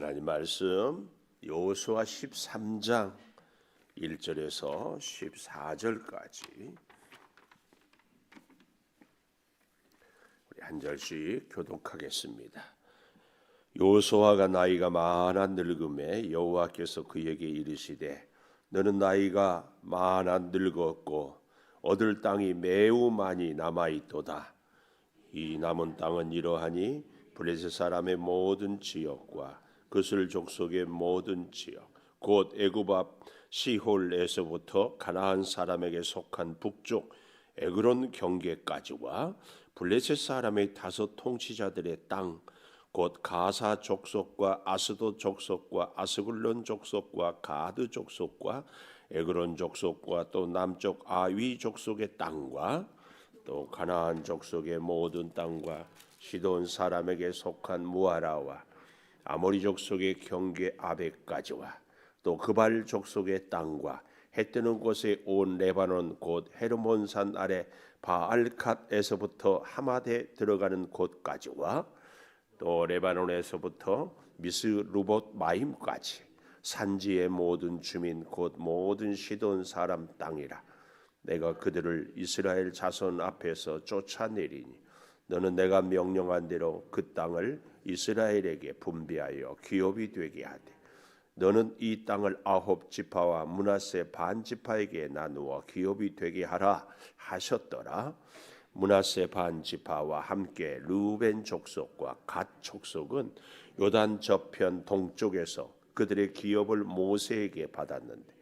하나님 말씀 여호수아 13장 1절에서 14절까지 우리 한 절씩 교독하겠습니다. 여호수아가 나이가 많아 늙음에 여호와께서 그에게 이르시되 너는 나이가 많아 늙었고 얻을 땅이 매우 많이 남아있도다. 이 남은 땅은 이러하니 블레셋 사람의 모든 지역과 그슬 족속의 모든 지역 곧 애굽 앞 시홀에서부터 가나안 사람에게 속한 북쪽 에그론 경계까지와 블레셋 사람의 다섯 통치자들의 땅 곧 가사 족속과 아스도 족속과 아스글론 족속과 가드 족속과 에그론 족속과 또 남쪽 아위 족속의 땅과 또 가나안 족속의 모든 땅과 시돈 사람에게 속한 무아라와 아모리 족속의 경계 아벡까지와 또 그발 족속의 땅과 해 뜨는 곳에 온 레바논 곧 헤르몬산 아래 바알갓에서부터 하마데 들어가는 곳까지와 또 레바논에서부터 미스루봇 마임까지 산지의 모든 주민 곧 모든 시돈 사람 땅이라. 내가 그들을 이스라엘 자손 앞에서 쫓아내리니 너는 내가 명령한 대로 그 땅을 이스라엘에게 분배하여 기업이 되게 하되 너는 이 땅을 아홉 지파와 므낫세 반 지파에게 나누어 기업이 되게 하라 하셨더라. 므낫세 반 지파와 함께 르우벤 족속과 갓 족속은 요단 저편 동쪽에서 그들의 기업을 모세에게 받았는데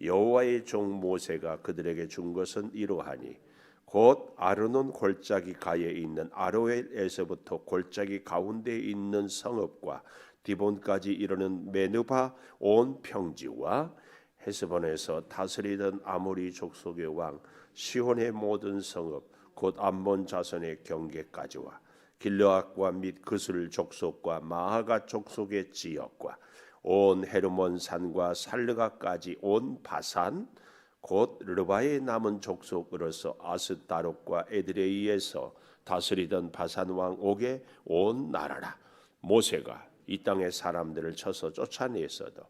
여호와의 종 모세가 그들에게 준 것은 이러하니 곧 아르논 골짜기 가에 있는 아로엘에서부터 골짜기 가운데에 있는 성읍과 디본까지 이르는 메누바 온 평지와 헤스본에서 다스리던 아모리 족속의 왕 시혼의 모든 성읍 곧 암몬 자손의 경계까지와 길르앗과 및 그슬 족속과 마하가 족속의 지역과 온 헤르몬 산과 살르가까지 온 바산 곧 르바의 남은 족속으로서 아스다롯과 에드레이에서 다스리던 바산 왕 옥의 온 나라라. 모세가 이 땅의 사람들을 쳐서 쫓아냈어도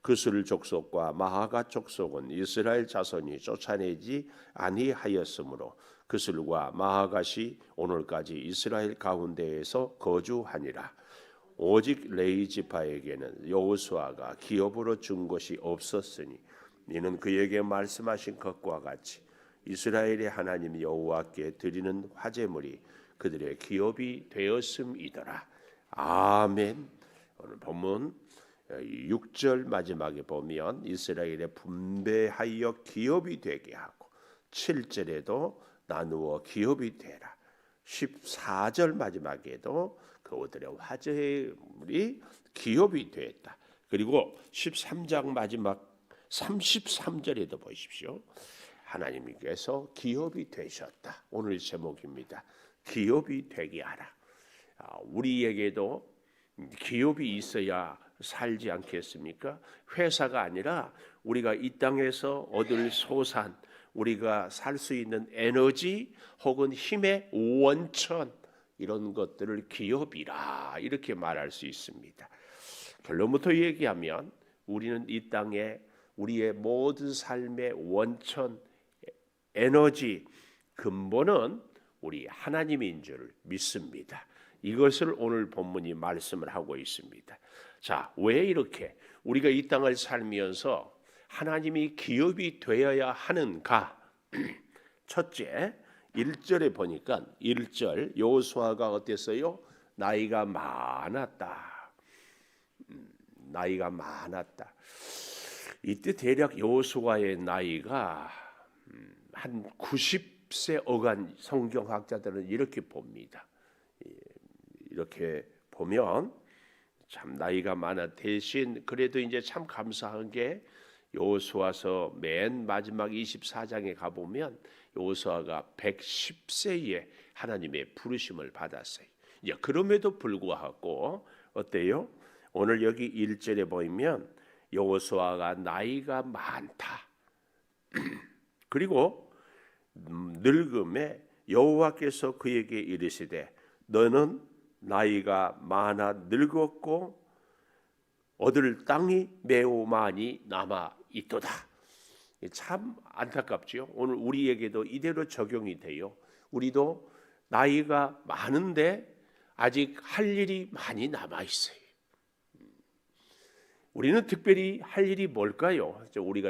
그슬 족속과 마하가 족속은 이스라엘 자손이 쫓아내지 아니하였으므로 그슬과 마하갓이 오늘까지 이스라엘 가운데에서 거주하니라. 오직 레위 지파에게는 여호수아가 기업으로 준 것이 없었으니 이는 그에게 말씀하신 것과 같이 이스라엘의 하나님 여호와께 드리는 화제물이 그들의 기업이 되었음이더라. 아멘. 오늘 본문 6절 마지막에 보면 이스라엘의 분배하여 기업이 되게 하고 7절에도 나누어 기업이 되라. 14절 마지막에도 그들의 화제물이 기업이 되었다. 그리고 13장 마지막 33절에도 보십시오. 하나님께서 기업이 되셨다. 오늘 제목입니다. 기업이 되게 하라. 우리에게도 기업이 있어야 살지 않겠습니까? 회사가 아니라 우리가 이 땅에서 얻을 소산, 우리가 살 수 있는 에너지 혹은 힘의 원천 이런 것들을 기업이라 이렇게 말할 수 있습니다. 결론부터 얘기하면 우리는 이 땅에 우리의 모든 삶의 원천 에너지 근본은 우리 하나님인 줄 믿습니다. 이것을 오늘 본문이 말씀을 하고 있습니다. 자, 왜 이렇게 우리가 이 땅을 살면서 하나님이 기업이 되어야 하는가? 첫째, 1절에 보니까 1절 여호수아가 어땠어요? 나이가 많았다. 나이가 많았다. 이때 대략 여호수아의 나이가 한 90세 어간 성경학자들은 이렇게 봅니다. 이렇게 보면 참 나이가 많아 대신 그래도 이제 참 감사한 게 여호수아서 맨 마지막 24장에 가보면 여호수아가 110세에 하나님의 부르심을 받았어요. 이제 그럼에도 불구하고 어때요? 오늘 여기 1절에 보면 여호수아가 나이가 많다. 그리고 늙음에 여호와께서 그에게 이르시되 너는 나이가 많아 늙었고 얻을 땅이 매우 많이 남아 있도다. 참 안타깝지요. 오늘 우리에게도 이대로 적용이 돼요. 우리도 나이가 많은데 아직 할 일이 많이 남아 있어요. 우리는 특별히 할 일이 뭘까요? 우리가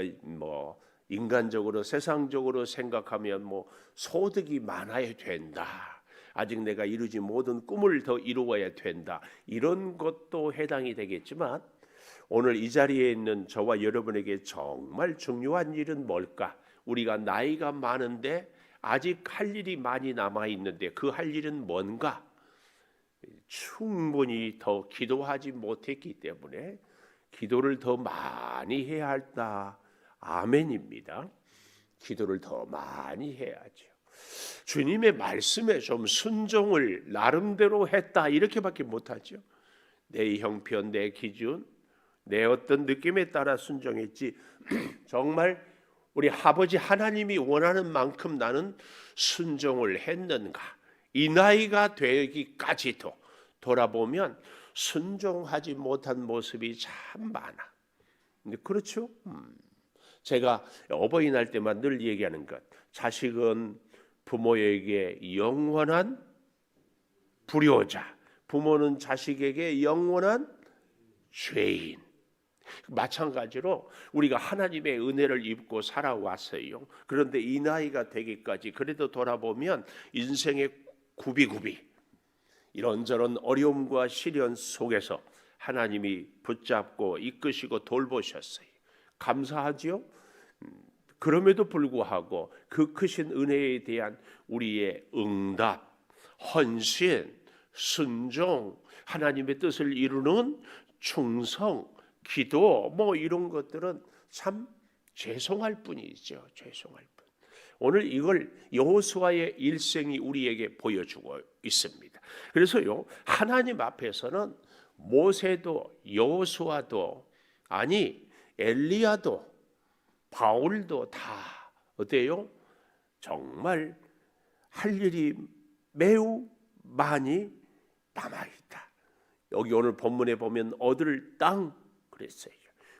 인간적으로 세상적으로 생각하면 소득이 많아야 된다. 아직 내가 이루지 못한 꿈을 더 이루어야 된다. 이런 것도 해당이 되겠지만 오늘 이 자리에 있는 저와 여러분에게 정말 중요한 일은 뭘까? 우리가 나이가 많은데 아직 할 일이 많이 남아 있는데 그 할 일은 뭔가? 충분히 더 기도하지 못했기 때문에 기도를 더 많이 해야 한다. 아멘입니다. 기도를 더 많이 해야죠. 주님의 말씀에 좀 순종을 나름대로 했다 이렇게밖에 못하죠. 내 형편, 내 기준, 내 어떤 느낌에 따라 순종했지 정말 우리 아버지 하나님이 원하는 만큼 나는 순종을 했는가? 이 나이가 되기까지도 돌아보면 순종하지 못한 모습이 참 많아. 근데 그렇죠? 제가 어버이날 때만 늘 얘기하는 것, 자식은 부모에게 영원한 불효자, 부모는 자식에게 영원한 죄인. 마찬가지로 우리가 하나님의 은혜를 입고 살아왔어요. 그런데 이 나이가 되기까지 그래도 돌아보면 인생의 구비구비 이런저런 어려움과 시련 속에서 하나님이 붙잡고 이끄시고 돌보셨어요. 감사하지요? 그럼에도 불구하고 그 크신 은혜에 대한 우리의 응답, 헌신, 순종, 하나님의 뜻을 이루는 충성, 기도 이런 것들은 참 죄송할 뿐이죠. 죄송할 뿐. 오늘 이걸 여호수아의 일생이 우리에게 보여주고 있습니다. 그래서요, 하나님 앞에서는 모세도 여호수아도 아니 엘리야도 바울도 다 어때요? 정말 할 일이 매우 많이 남아있다. 여기 오늘 본문에 보면 얻을 땅 그랬어요.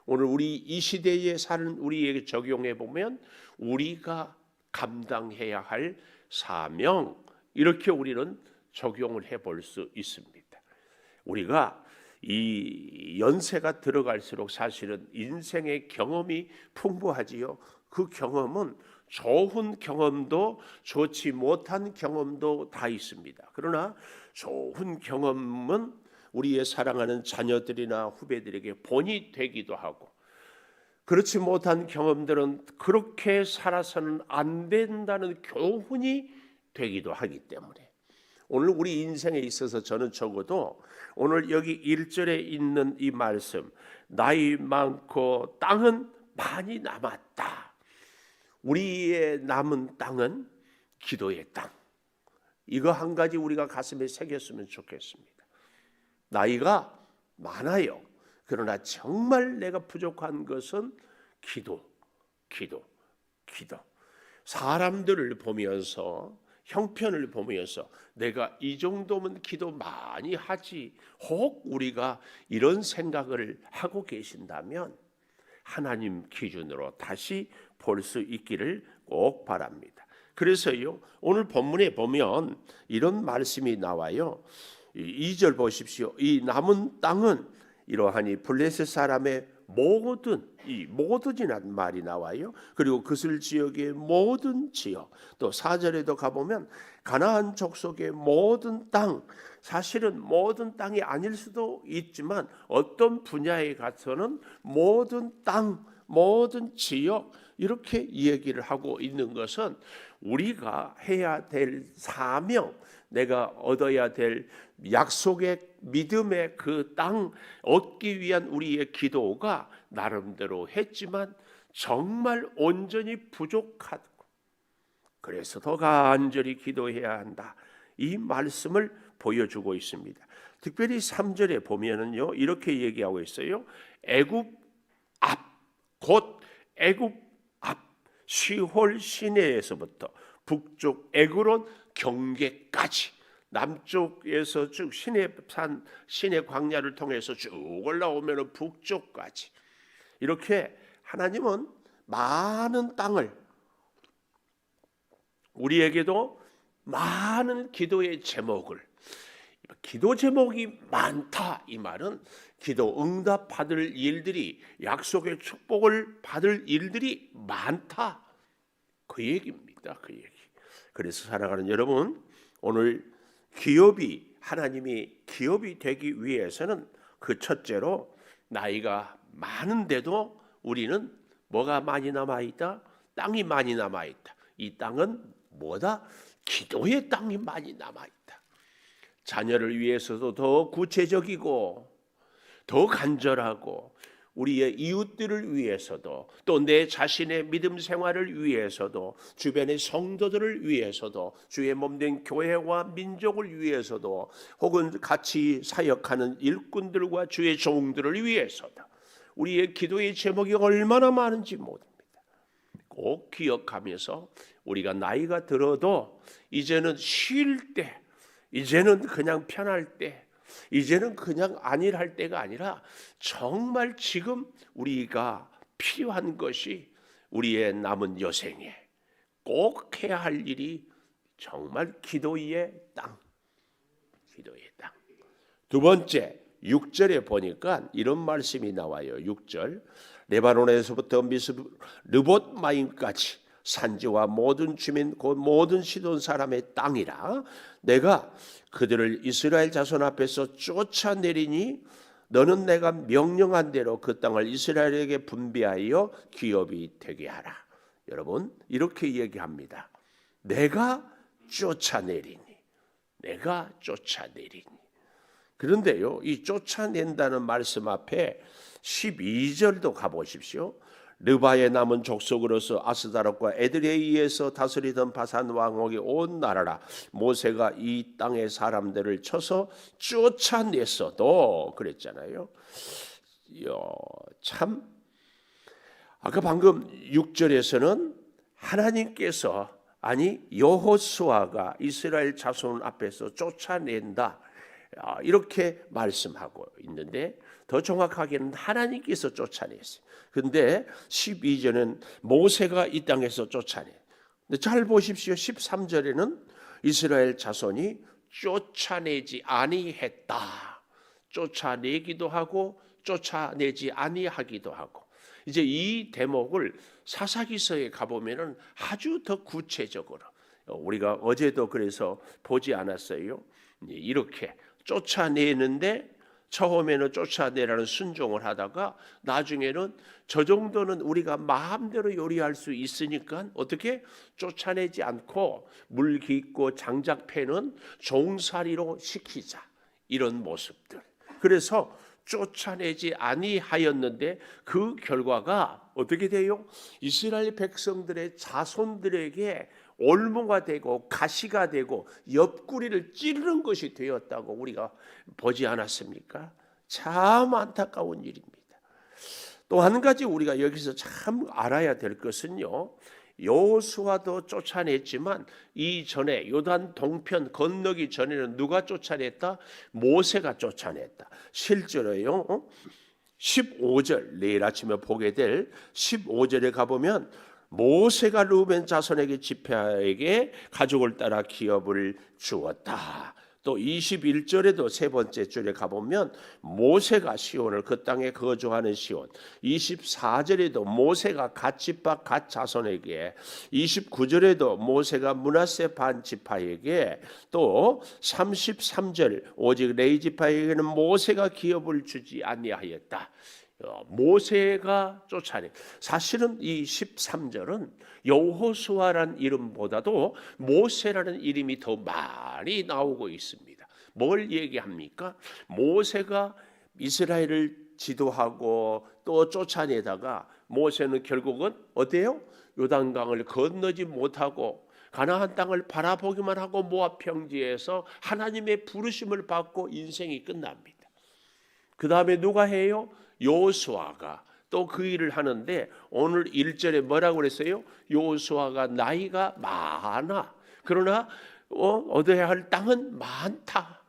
오늘 우리 이 시대에 사는 우리에게 적용해 보면 우리가 감당해야 할 사명 이렇게 우리는 적용을 해볼 수 있습니다. 우리가 이 연세가 들어갈수록 사실은 인생의 경험이 풍부하지요. 그 경험은 좋은 경험도 좋지 못한 경험도 다 있습니다. 그러나 좋은 경험은 우리의 사랑하는 자녀들이나 후배들에게 본이 되기도 하고, 그렇지 못한 경험들은 그렇게 살아서는 안 된다는 교훈이 되기도 하기 때문에 오늘 우리 인생에 있어서 저는 적어도 오늘 여기 1절에 있는 이 말씀, 나이 많고 땅은 많이 남았다. 우리의 남은 땅은 기도의 땅. 이거 한 가지 우리가 가슴에 새겼으면 좋겠습니다. 나이가 많아요. 그러나 정말 내가 부족한 것은 기도. 사람들을 보면서, 형편을 보면서 내가 이 정도면 기도 많이 하지, 혹 우리가 이런 생각을 하고 계신다면 하나님 기준으로 다시 볼 수 있기를 꼭 바랍니다. 그래서요, 오늘 본문에 보면 이런 말씀이 나와요. 2절 보십시오. 이 남은 땅은 이러하니 블레셋 사람의 모든, 이 모든이라는 말이 나와요. 그리고 그슬 지역의 모든 지역, 또 4절에도 가보면 가나안 족속의 모든 땅, 사실은 모든 땅이 아닐 수도 있지만 어떤 분야에 가서는 모든 땅, 모든 지역 이렇게 얘기를 하고 있는 것은 우리가 해야 될 사명, 내가 얻어야 될 약속의 믿음의 그 땅 얻기 위한 우리의 기도가 나름대로 했지만 정말 온전히 부족하고, 그래서 더 간절히 기도해야 한다. 이 말씀을 보여주고 있습니다. 특별히 3절에 보면은요, 이렇게 얘기하고 있어요. 애굽 앞, 곧 애굽 앞, 시홀 시내에서부터 북쪽 에그론 경계까지 남쪽에서 쭉 시내산, 시내 광야를 통해서 쭉 올라오면 북쪽까지 이렇게 하나님은 많은 땅을, 우리에게도 많은 기도의 제목을, 기도 제목이 많다 이 말은 기도 응답 받을 일들이, 약속의 축복을 받을 일들이 많다 그 얘기입니다. 그 얘기. 그래서 살아가는 여러분, 오늘 기업이, 하나님이 기업이 되기 위해서는 그 첫째로 나이가 많은데도 우리는 뭐가 많이 남아있다? 땅이 많이 남아있다. 이 땅은 뭐다? 기도의 땅이 많이 남아있다. 자녀를 위해서도 더 구체적이고 더 간절하고, 우리의 이웃들을 위해서도, 또 내 자신의 믿음 생활을 위해서도, 주변의 성도들을 위해서도, 주의 몸된 교회와 민족을 위해서도, 혹은 같이 사역하는 일꾼들과 주의 종들을 위해서도 우리의 기도의 제목이 얼마나 많은지 모릅니다. 꼭 기억하면서 우리가 나이가 들어도 이제는 쉴 때, 이제는 그냥 편할 때, 이제는 그냥 안일할 때가 아니라 정말 지금 우리가 필요한 것이, 우리의 남은 여생에 꼭 해야 할 일이 정말 기도의 땅, 기도의 땅. 두 번째, 6절에 보니까 이런 말씀이 나와요. 6절, 레바논에서부터 르봇마임까지 산지와 모든 주민 곧 모든 시돈 사람의 땅이라 내가 그들을 이스라엘 자손 앞에서 쫓아내리니 너는 내가 명령한 대로 그 땅을 이스라엘에게 분배하여 기업이 되게 하라. 여러분, 이렇게 얘기합니다. 내가 쫓아내리니, 내가 쫓아내리니. 그런데요, 이 쫓아낸다는 말씀 앞에 12절도 가보십시오. 르바의 남은 족속으로서 아스다롯과 에드레이에서 다스리던 바산 왕옥이 온 나라라. 모세가 이 땅의 사람들을 쳐서 쫓아냈어도 그랬잖아요. 참, 아까 방금 6절에서는 하나님께서, 아니 여호수아가 이스라엘 자손 앞에서 쫓아낸다 이렇게 말씀하고 있는데, 더 정확하게는 하나님께서 쫓아냈어요. 근데 12절은 모세가 이 땅에서 쫓아내. 근데 잘 보십시오. 13절에는 이스라엘 자손이 쫓아내지 아니했다. 쫓아내기도 하고 쫓아내지 아니하기도 하고. 이제 이 대목을 사사기서에 가보면은 아주 더 구체적으로, 우리가 어제도 그래서 보지 않았어요. 이렇게 쫓아내는데 처음에는 쫓아내라는 순종을 하다가 나중에는 저 정도는 우리가 마음대로 요리할 수 있으니까 어떻게 쫓아내지 않고 물 깊고 장작 패는 종살이로 시키자, 이런 모습들. 그래서 쫓아내지 아니하였는데 그 결과가 어떻게 돼요? 이스라엘 백성들의 자손들에게 올무가 되고 가시가 되고 옆구리를 찌르는 것이 되었다고 우리가 보지 않았습니까? 참 안타까운 일입니다. 또 한 가지 우리가 여기서 참 알아야 될 것은요, 여호수아도 쫓아냈지만 이전에 요단 동편 건너기 전에는 누가 쫓아냈다? 모세가 쫓아냈다. 실제로요, 15절, 내일 아침에 보게 될 15절에 가보면 모세가 르우벤 자손에게 지파에게 가족을 따라 기업을 주었다. 또 21절에도 세 번째 줄에 가보면 모세가 시온을, 그 땅에 거주하는 시온, 24절에도 모세가 갓 지파 갓 자손에게, 29절에도 모세가 므낫세 반 지파에게, 또 33절 오직 레위 지파에게는 모세가 기업을 주지 아니하였다. 모세가 쫓아내. 사실은 이 13절은 여호수아라는 이름보다도 모세라는 이름이 더 많이 나오고 있습니다. 뭘 얘기합니까? 모세가 이스라엘을 지도하고 또 쫓아내다가 모세는 결국은 어때요? 요단강을 건너지 못하고 가나안 땅을 바라보기만 하고 모압 평지에서 하나님의 부르심을 받고 인생이 끝납니다. 그 다음에 누가 해요? 여호수아가 또 그 일을 하는데, 오늘 1절에 뭐라고 그랬어요? 여호수아가 나이가 많아. 그러나 얻어야 할 땅은 많다.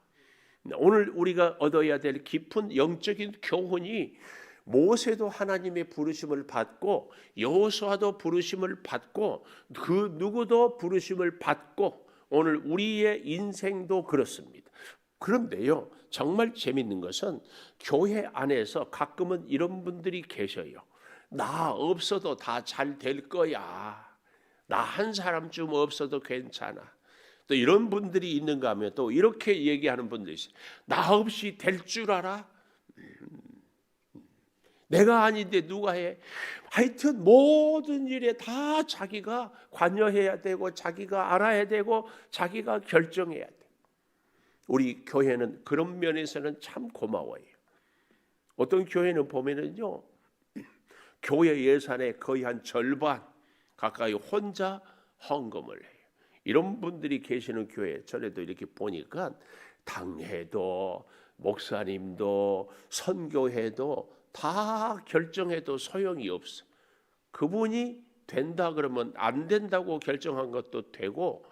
오늘 우리가 얻어야 될 깊은 영적인 교훈이 모세도 하나님의 부르심을 받고 여호수아도 부르심을 받고 그 누구도 부르심을 받고 오늘 우리의 인생도 그렇습니다. 그런데요, 정말 재밌는 것은 교회 안에서 가끔은 이런 분들이 계셔요. 나 없어도 다 잘 될 거야. 나 한 사람쯤 없어도 괜찮아. 또 이런 분들이 있는가 하면 또 이렇게 얘기하는 분들이 있어요. 나 없이 될 줄 알아? 내가 아닌데 누가 해? 하여튼 모든 일에 다 자기가 관여해야 되고 자기가 알아야 되고 자기가 결정해야 돼. 우리 교회는 그런 면에서는 참 고마워요. 어떤 교회는 보면은요, 교회 예산의 거의 한 절반 가까이 혼자 헌금을 해요. 이런 분들이 계시는 교회 전에도 이렇게 보니까 당회도 목사님도 선교회도 다 결정해도 소용이 없어. 그분이 된다 그러면 안 된다고 결정한 것도 되고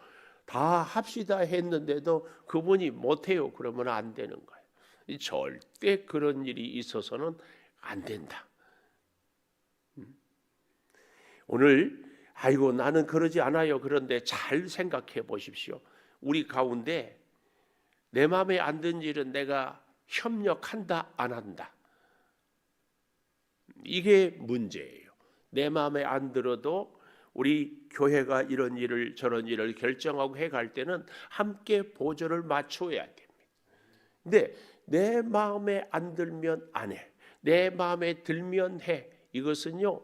다 합시다 했는데도 그분이 못해요 그러면 안 되는 거예요. 절대 그런 일이 있어서는 안 된다. 오늘 아이고 나는 그러지 않아요. 그런데 잘 생각해 보십시오. 우리 가운데 내 마음에 안 드는 일은 내가 협력한다 안 한다. 이게 문제예요. 내 마음에 안 들어도 우리 교회가 이런 일을 저런 일을 결정하고 해갈 때는 함께 보조를 맞춰야 됩니다. 근데 내 마음에 안 들면 안 해. 내 마음에 들면 해. 이것은요,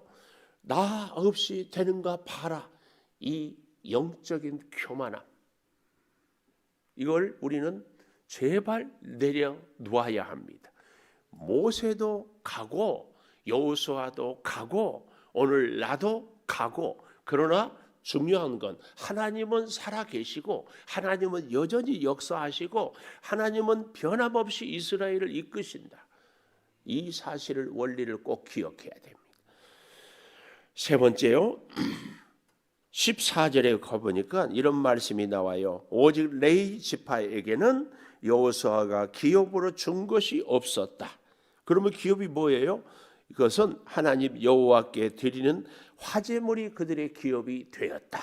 나 없이 되는가 봐라. 이 영적인 교만함. 이걸 우리는 제발 내려놓아야 합니다. 모세도 가고 여호수아도 가고 오늘 나도 가고, 그러나 중요한 건 하나님은 살아계시고 하나님은 여전히 역사하시고 하나님은 변함없이 이스라엘을 이끄신다. 이 사실을 원리를 꼭 기억해야 됩니다. 세 번째요, 14절에 가보니까 이런 말씀이 나와요. 오직 레위 지파에게는 여호수아가 기업으로 준 것이 없었다. 그러면 기업이 뭐예요? 이것은 하나님 여호와께 드리는 화제물이 그들의 기업이 되었다.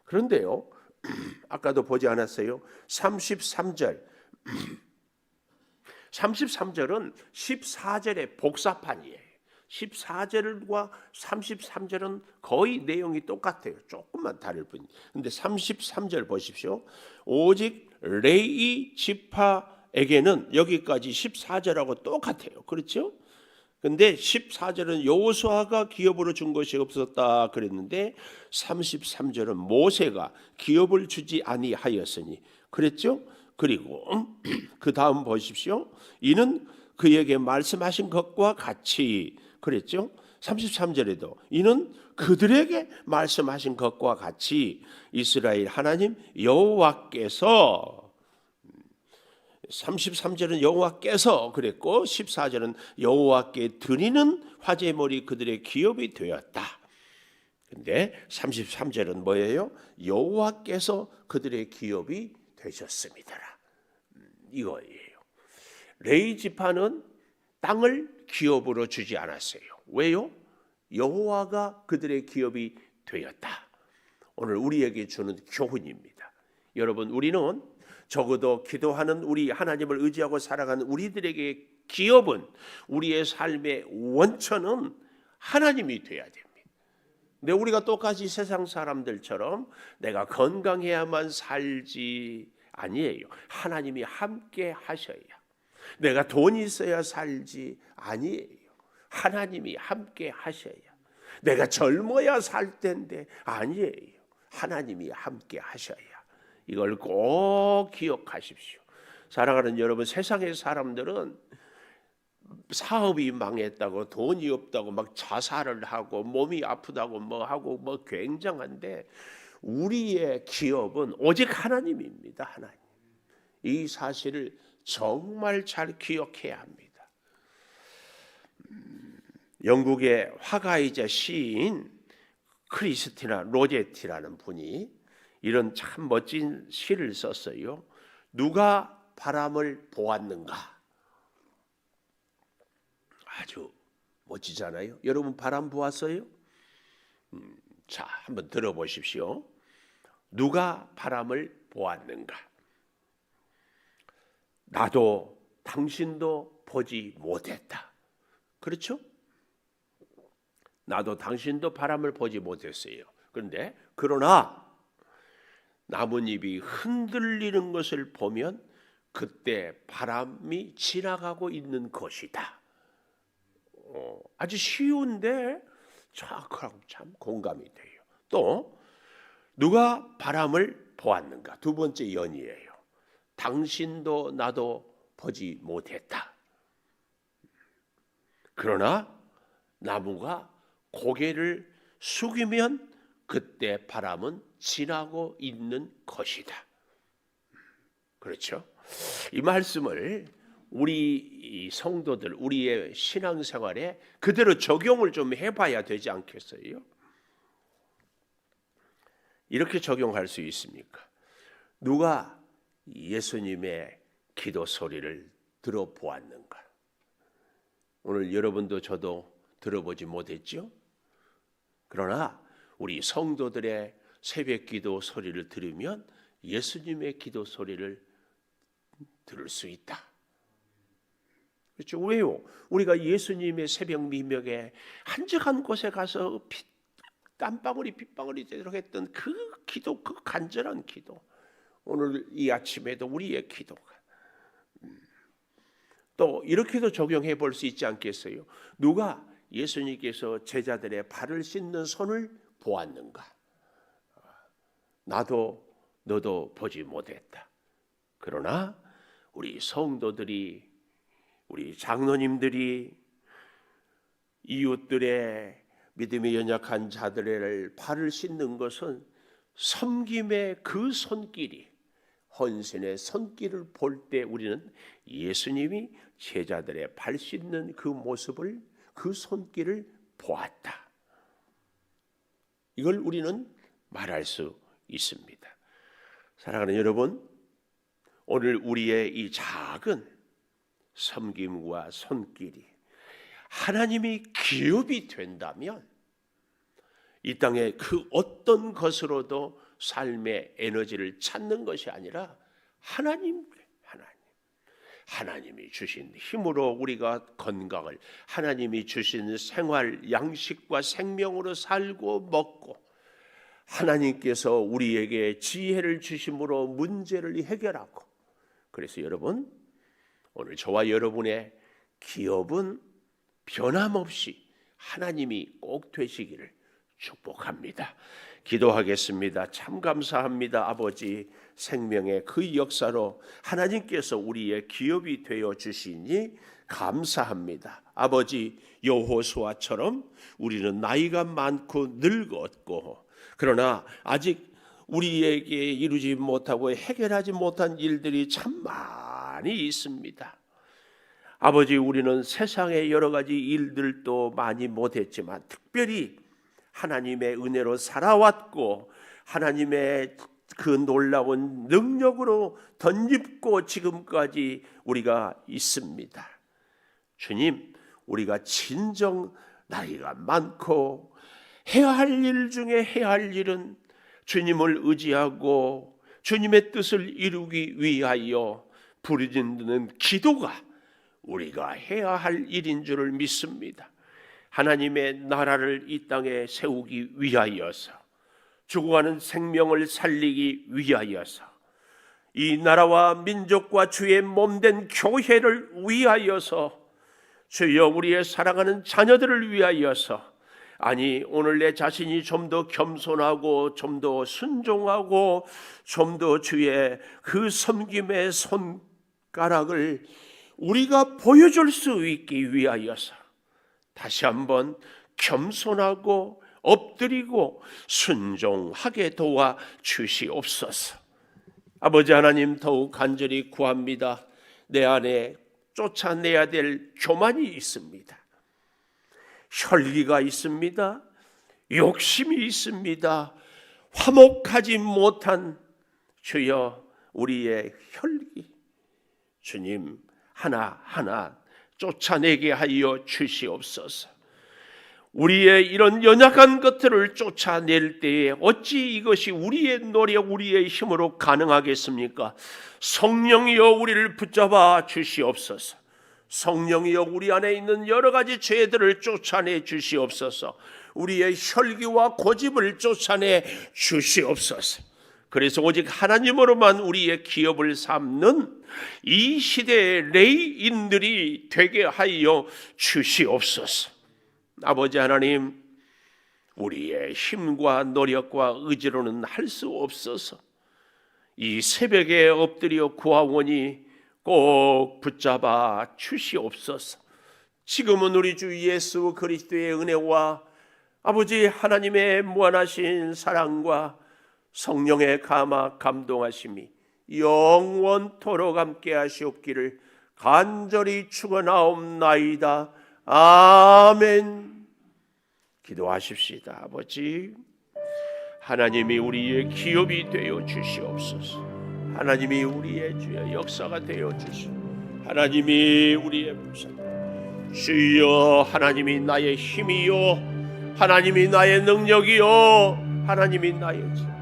그런데요, 아까도 보지 않았어요? 33절 33절은 14절의 복사판이에요. 14절과 33절은 거의 내용이 똑같아요. 조금만 다를 뿐. 근데 33절 보십시오. 오직 레위 지파에게는, 여기까지 14절하고 똑같아요. 그렇죠? 근데 14절은 여호수아가 기업으로 준 것이 없었다 그랬는데 33절은 모세가 기업을 주지 아니하였으니 그랬죠? 그리고 그 다음 보십시오. 이는 그에게 말씀하신 것과 같이 그랬죠? 33절에도 이는 그들에게 말씀하신 것과 같이 이스라엘 하나님 여호와께서, 33절은 여호와께서 그랬고 14절은 여호와께 드리는 화제물이 그들의 기업이 되었다. 근데 33절은 뭐예요? 여호와께서 그들의 기업이 되셨습니다. 이거예요. 레위 지파는 땅을 기업으로 주지 않았어요. 왜요? 여호와가 그들의 기업이 되었다. 오늘 우리에게 주는 교훈입니다. 여러분, 우리는 적어도 기도하는 우리, 하나님을 의지하고 살아가는 우리들에게 기업은, 우리의 삶의 원천은 하나님이 돼야 됩니다. 근데 우리가 똑같이 세상 사람들처럼 내가 건강해야만 살지, 아니에요. 하나님이 함께 하셔야. 내가 돈이 있어야 살지, 아니에요. 하나님이 함께 하셔야. 내가 젊어야 살 텐데, 아니에요. 하나님이 함께 하셔야. 이걸 꼭 기억하십시오. 사랑하는 여러분, 세상의 사람들은 사업이 망했다고, 돈이 없다고 막 자살을 하고 몸이 아프다고 뭐 하고 뭐 굉장한데, 우리의 기업은 오직 하나님입니다. 하나님. 이 사실을 정말 잘 기억해야 합니다. 영국의 화가이자 시인 크리스티나 로제티라는 분이 이런 참 멋진 시를 썼어요. 누가 바람을 보았는가? 아주 멋지잖아요. 여러분 바람 보았어요? 자, 한번 들어보십시오. 누가 바람을 보았는가? 나도 당신도 보지 못했다. 그렇죠? 나도 당신도 바람을 보지 못했어요. 그런데 그러나 나뭇잎이 흔들리는 것을 보면 그때 바람이 지나가고 있는 것이다. 아주 쉬운데 참 공감이 돼요. 또 누가 바람을 보았는가? 두 번째 연이에요. 당신도 나도 보지 못했다. 그러나 나무가 고개를 숙이면 그때 바람은 지나고 있는 것이다. 그렇죠? 이 말씀을 우리 성도들, 우리의 신앙생활에 그대로 적용을 좀 해봐야 되지 않겠어요? 이렇게 적용할 수 있습니까? 누가 예수님의 기도 소리를 들어보았는가? 오늘 여러분도 저도 들어보지 못했죠? 그러나 우리 성도들의 새벽 기도 소리를 들으면 예수님의 기도 소리를 들을 수 있다. 그렇죠? 왜요? 우리가 예수님의 새벽 미명에 한적한 곳에 가서 땀방울이 빗방울이 되도록 했던 그 기도, 그 간절한 기도, 오늘 이 아침에도 우리의 기도가 또 이렇게도 적용해 볼 수 있지 않겠어요? 누가 예수님께서 제자들의 발을 씻는 손을 보았는가? 나도 너도 보지 못했다. 그러나 우리 성도들이, 우리 장로님들이 이웃들의 믿음이 연약한 자들의 발을 씻는 것은 섬김의 그 손길이, 헌신의 손길을 볼 때 우리는 예수님이 제자들의 발 씻는 그 모습을, 그 손길을 보았다. 이걸 우리는 말할 수 있습니다. 사랑하는 여러분, 오늘 우리의 이 작은 섬김과 손길이 하나님이 기업이 된다면 이 땅에 그 어떤 것으로도 삶의 에너지를 찾는 것이 아니라 하나님이 주신 힘으로 우리가 건강을, 하나님이 주신 생활 양식과 생명으로 살고 먹고, 하나님께서 우리에게 지혜를 주심으로 문제를 해결하고, 그래서 여러분, 오늘 저와 여러분의 기업은 변함없이 하나님이 꼭 되시기를 축복합니다. 기도하겠습니다. 참 감사합니다. 아버지, 생명의 그 역사로 하나님께서 우리의 기업이 되어 주시니 감사합니다. 아버지, 여호수아처럼 우리는 나이가 많고 늙었고, 그러나 아직 우리에게 이루지 못하고 해결하지 못한 일들이 참 많이 있습니다. 아버지, 우리는 세상의 여러 가지 일들도 많이 못했지만 특별히 하나님의 은혜로 살아왔고 하나님의 그 놀라운 능력으로 덧입고 지금까지 우리가 있습니다. 주님, 우리가 진정 나이가 많고 해야 할 일 중에 해야 할 일은 주님을 의지하고 주님의 뜻을 이루기 위하여 부르짖는 기도가 우리가 해야 할 일인 줄을 믿습니다. 하나님의 나라를 이 땅에 세우기 위하여서, 죽어가는 생명을 살리기 위하여서, 이 나라와 민족과 주의 몸된 교회를 위하여서, 주여 우리의 사랑하는 자녀들을 위하여서, 아니 오늘 내 자신이 좀 더 겸손하고 좀 더 순종하고 좀 더 주의 그 섬김의 손가락을 우리가 보여줄 수 있기 위하여서 다시 한번 겸손하고 엎드리고 순종하게 도와 주시옵소서. 아버지 하나님, 더욱 간절히 구합니다. 내 안에 쫓아내야 될 교만이 있습니다. 혈기가 있습니다. 욕심이 있습니다. 화목하지 못한 주여 우리의 혈기 주님 하나하나 쫓아내게 하여 주시옵소서. 우리의 이런 연약한 것들을 쫓아낼 때에 어찌 이것이 우리의 노력, 우리의 힘으로 가능하겠습니까? 성령이여 우리를 붙잡아 주시옵소서. 성령이여 우리 안에 있는 여러 가지 죄들을 쫓아내 주시옵소서. 우리의 혈기와 고집을 쫓아내 주시옵소서. 그래서 오직 하나님으로만 우리의 기업을 삼는 이 시대의 레위인들이 되게 하여 주시옵소서. 아버지 하나님, 우리의 힘과 노력과 의지로는 할 수 없어서 이 새벽에 엎드려 구하오니 꼭 붙잡아 주시옵소서. 지금은 우리 주 예수 그리스도의 은혜와 아버지 하나님의 무한하신 사랑과 성령의 감동하심이 영원토록 함께 하시옵기를 간절히 축원하옵나이다. 아멘. 기도하십시다. 아버지 하나님이 우리의 기업이 되어 주시옵소서. 하나님이 우리의 주의 역사가 되어 주시옵소서. 하나님이 우리의 부산 주여, 하나님이 나의 힘이요, 하나님이 나의 능력이요, 하나님이 나의 지